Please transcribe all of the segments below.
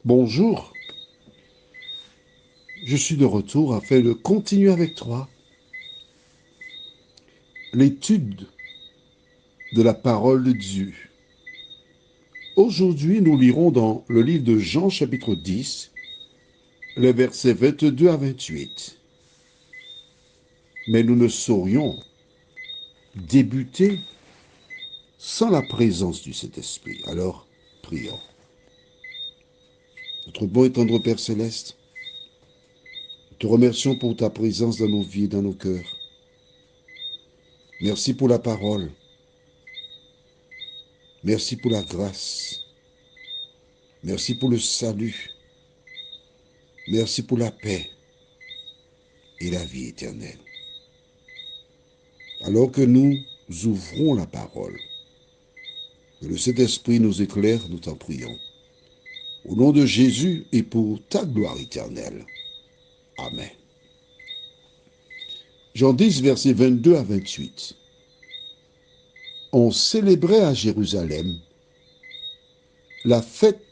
Bonjour, je suis de retour afin de continuer avec toi l'étude de la parole de Dieu. Aujourd'hui, nous lirons dans le livre de Jean chapitre 10, les versets 22 à 28. Mais nous ne saurions débuter sans la présence du Saint-Esprit. Alors, prions. Notre bon et tendre Père Céleste, nous te remercions pour ta présence dans nos vies, dans nos cœurs. Merci pour la parole. Merci pour la grâce. Merci pour le salut. Merci pour la paix et la vie éternelle. Alors que nous ouvrons la parole, que le Saint-Esprit nous éclaire, nous t'en prions. Au nom de Jésus et pour ta gloire éternelle. Amen. Jean 10, versets 22 à 28. On célébrait à Jérusalem la fête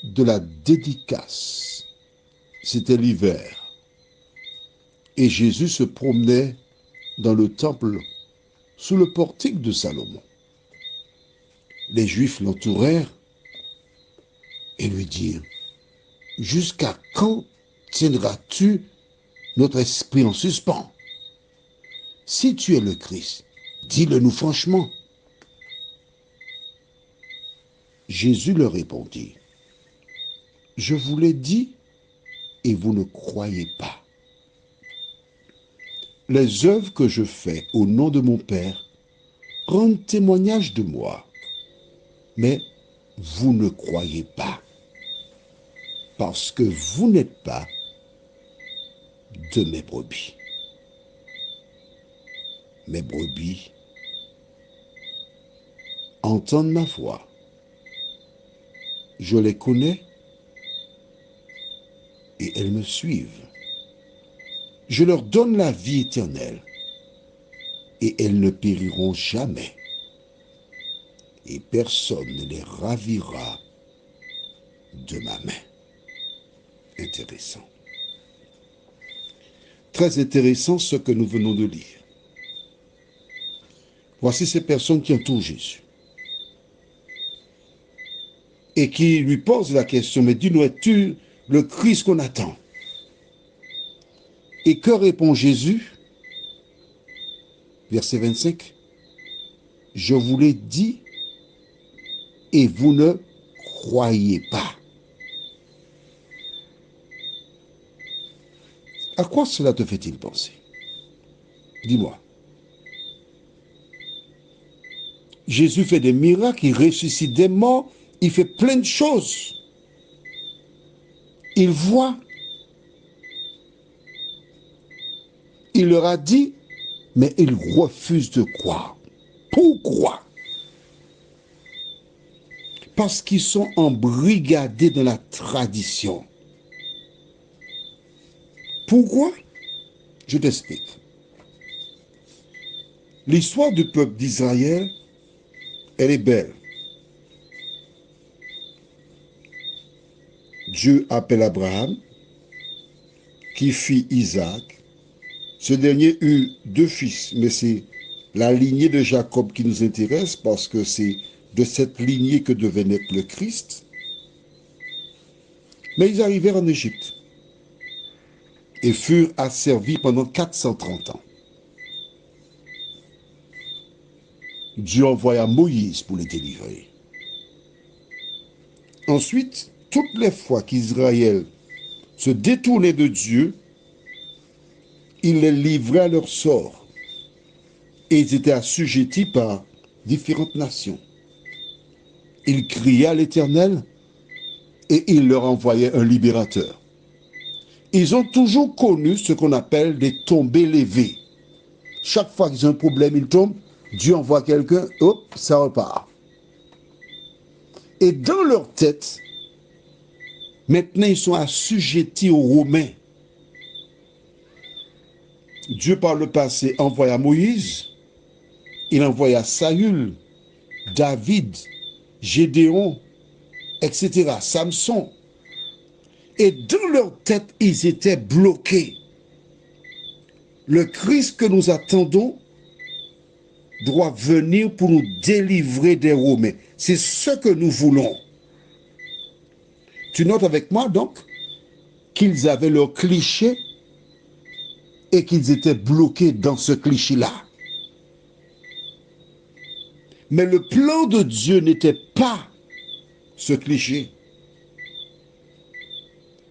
de la dédicace. C'était l'hiver. Et Jésus se promenait dans le temple sous le portique de Salomon. Les Juifs l'entourèrent et lui dirent: jusqu'à quand tiendras-tu notre esprit en suspens? Si tu es le Christ, dis-le-nous franchement. Jésus leur répondit: je vous l'ai dit et vous ne croyez pas. Les œuvres que je fais au nom de mon Père rendent témoignage de moi, mais vous ne croyez pas, parce que vous n'êtes pas de mes brebis. Mes brebis entendent ma voix. Je les connais et elles me suivent. Je leur donne la vie éternelle et elles ne périront jamais. Et personne ne les ravira de ma main. Intéressant. Très intéressant ce que nous venons de lire. Voici ces personnes qui entourent Jésus et qui lui posent la question: mais dis-nous, es-tu le Christ qu'on attend? Et que répond Jésus? Verset 25. Je vous l'ai dit et vous ne croyez pas. À quoi cela te fait-il penser? Dis-moi. Jésus fait des miracles, il ressuscite des morts, il fait plein de choses. Il voit. Il leur a dit, mais ils refusent de croire. Pourquoi? Parce qu'ils sont embrigadés dans la tradition. Pourquoi? Je t'explique. L'histoire du peuple d'Israël, elle est belle. Dieu appelle Abraham, qui fit Isaac. Ce dernier eut 2 fils, mais c'est la lignée de Jacob qui nous intéresse parce que c'est de cette lignée que devait naître le Christ. Mais ils arrivèrent en Égypte et furent asservis pendant 430 ans. Dieu envoya Moïse pour les délivrer. Ensuite, toutes les fois qu'Israël se détournait de Dieu, il les livrait à leur sort et ils étaient assujettis par différentes nations. Ils criaient à l'Éternel et il leur envoyait un libérateur. Ils ont toujours connu ce qu'on appelle des tombées levées. Chaque fois qu'ils ont un problème, ils tombent, Dieu envoie quelqu'un, hop, ça repart. Et dans leur tête, maintenant ils sont assujettis aux Romains. Dieu par le passé envoya Moïse, il envoya Saül, David, Gédéon, etc., Samson. Et dans leur tête, ils étaient bloqués. Le Christ que nous attendons doit venir pour nous délivrer des Romains. C'est ce que nous voulons. Tu notes avec moi donc qu'ils avaient leur cliché et qu'ils étaient bloqués dans ce cliché-là. Mais le plan de Dieu n'était pas ce cliché.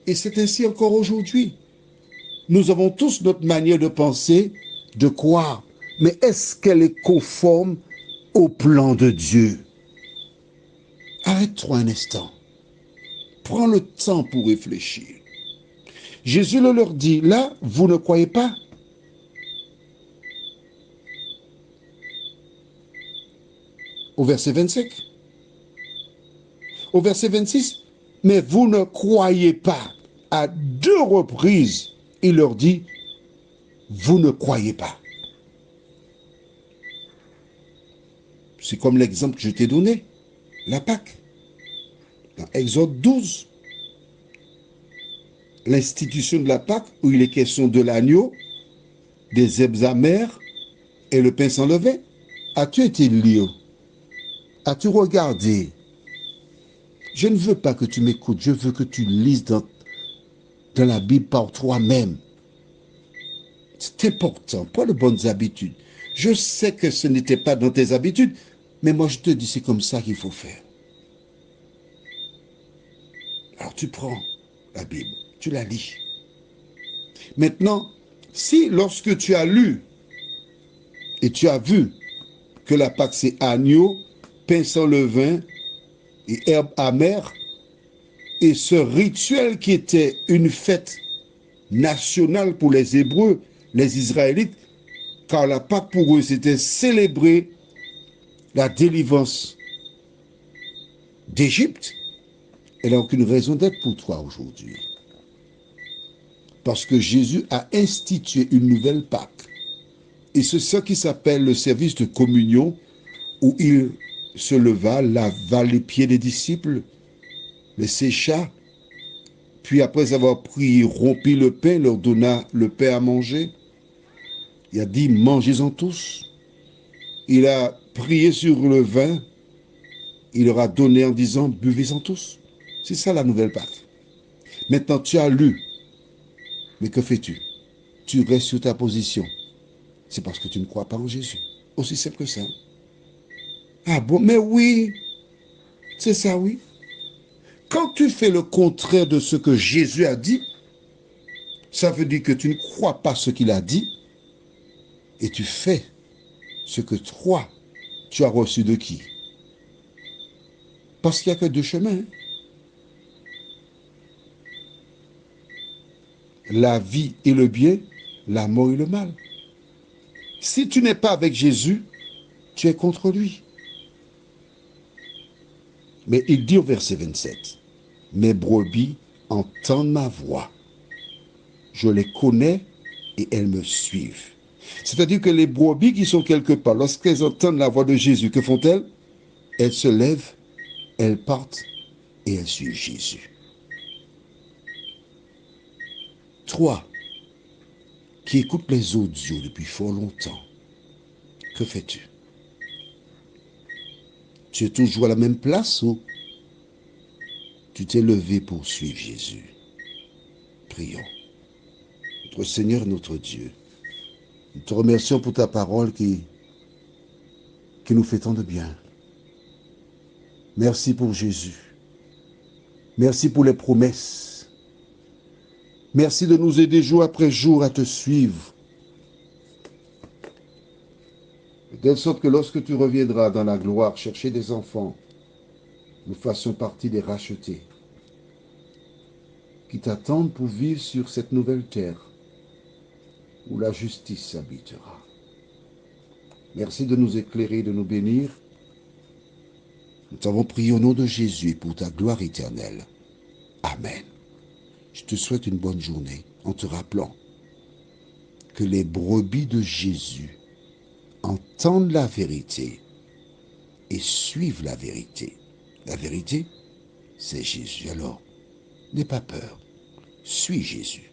Et c'est ainsi encore aujourd'hui. Nous avons tous notre manière de penser, de croire. Mais est-ce qu'elle est conforme au plan de Dieu? Arrête-toi un instant. Prends le temps pour réfléchir. Jésus leur dit, là, vous ne croyez pas? Au verset 25. Au verset 26, mais vous ne croyez pas. À 2 reprises, il leur dit, vous ne croyez pas. C'est comme l'exemple que je t'ai donné, la Pâque. Dans Exode 12, l'institution de la Pâque, où il est question de l'agneau, des herbes amères et le pain sans levain. As-tu été lire? As-tu regardé? Je ne veux pas que tu m'écoutes, je veux que tu lises dans la Bible par toi-même. C'est important, pas de bonnes habitudes. Je sais que ce n'était pas dans tes habitudes, mais moi je te dis, c'est comme ça qu'il faut faire. Alors tu prends la Bible, tu la lis. Maintenant, si lorsque tu as lu et tu as vu que la Pâque c'est agneau, pain sans levain et herbes amères, et ce rituel qui était une fête nationale pour les Hébreux, les Israélites, car la Pâque pour eux c'était célébrer la délivrance d'Égypte, elle n'a aucune raison d'être pour toi aujourd'hui. Parce que Jésus a institué une nouvelle Pâque. Et c'est ce qui s'appelle le service de communion, où il se leva, lava les pieds des disciples, les sécha, puis après avoir pris, rompit le pain, leur donna le pain à manger. Il a dit, mangez-en tous. Il a prié sur le vin, il leur a donné en disant, buvez-en tous. C'est ça la nouvelle Pâque. Maintenant, tu as lu, mais que fais-tu? Tu restes sur ta position. C'est parce que tu ne crois pas en Jésus. Aussi simple que ça. Ah bon, mais oui, c'est ça, oui. Quand tu fais le contraire de ce que Jésus a dit, ça veut dire que tu ne crois pas ce qu'il a dit et tu fais ce que toi, tu as reçu de qui? Parce qu'il n'y a que 2 chemins. La vie et le bien, la mort et le mal. Si tu n'es pas avec Jésus, tu es contre lui. Mais il dit au verset 27, mes brebis entendent ma voix. Je les connais et elles me suivent. C'est-à-dire que les brebis qui sont quelque part, lorsqu'elles entendent la voix de Jésus, que font-elles? Elles se lèvent, elles partent et elles suivent Jésus. 3. Qui écoute les audios depuis fort longtemps. Que fais-tu? Tu es toujours à la même place ou tu t'es levé pour suivre Jésus? Prions. Notre Seigneur, notre Dieu, nous te remercions pour ta parole qui nous fait tant de bien. Merci pour Jésus. Merci pour les promesses. Merci de nous aider jour après jour à te suivre. De telle sorte que lorsque tu reviendras dans la gloire chercher des enfants, nous fassions partie des rachetés qui t'attendent pour vivre sur cette nouvelle terre où la justice habitera. Merci de nous éclairer, de nous bénir. Nous t'avons prié au nom de Jésus pour ta gloire éternelle. Amen. Je te souhaite une bonne journée en te rappelant que les brebis de Jésus entendent la vérité et suivent la vérité. La vérité, c'est Jésus. Alors, n'aie pas peur. suis Jésus.